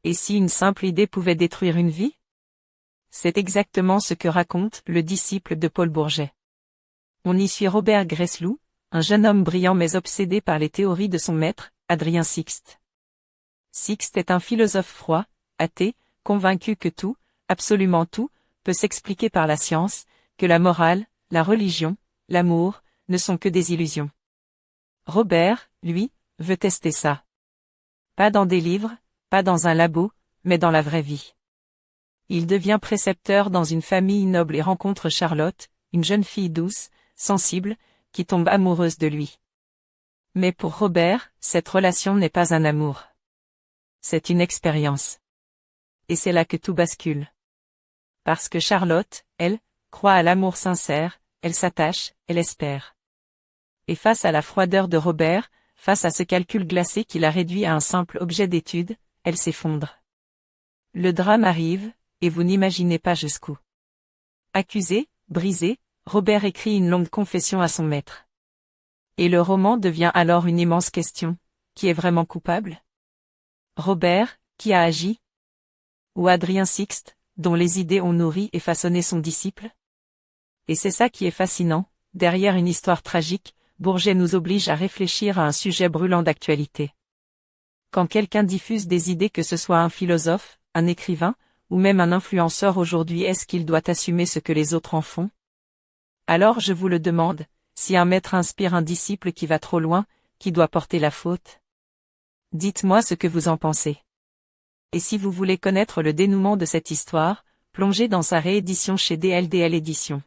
Et si une simple idée pouvait détruire une vie? C'est exactement ce que raconte le disciple de Paul Bourget. On y suit Robert Gresloup, un jeune homme brillant mais obsédé par les théories de son maître, Adrien Sixt. Sixt est un philosophe froid, athée, convaincu que tout, absolument tout, peut s'expliquer par la science, que la morale, la religion, l'amour, ne sont que des illusions. Robert, lui, veut tester ça. Pas dans des livres, pas dans un labo, mais dans la vraie vie. Il devient précepteur dans une famille noble et rencontre Charlotte, une jeune fille douce, sensible, qui tombe amoureuse de lui. Mais pour Robert, cette relation n'est pas un amour. C'est une expérience. Et c'est là que tout bascule. Parce que Charlotte, elle, croit à l'amour sincère, elle s'attache, elle espère. Et face à la froideur de Robert, face à ce calcul glacé qui l'a réduit à un simple objet d'étude, elle s'effondre. Le drame arrive, et vous n'imaginez pas jusqu'où. Accusé, brisé, Robert écrit une longue confession à son maître. Et le roman devient alors une immense question. Qui est vraiment coupable? Robert, qui a agi? Ou Adrien Sixt, dont les idées ont nourri et façonné son disciple? Et c'est ça qui est fascinant, derrière une histoire tragique, Bourget nous oblige à réfléchir à un sujet brûlant d'actualité. Quand quelqu'un diffuse des idées, que ce soit un philosophe, un écrivain, ou même un influenceur aujourd'hui, est-ce qu'il doit assumer ce que les autres en font? Alors je vous le demande, si un maître inspire un disciple qui va trop loin, qui doit porter la faute? Dites-moi ce que vous en pensez. Et si vous voulez connaître le dénouement de cette histoire, plongez dans sa réédition chez DLDL Éditions.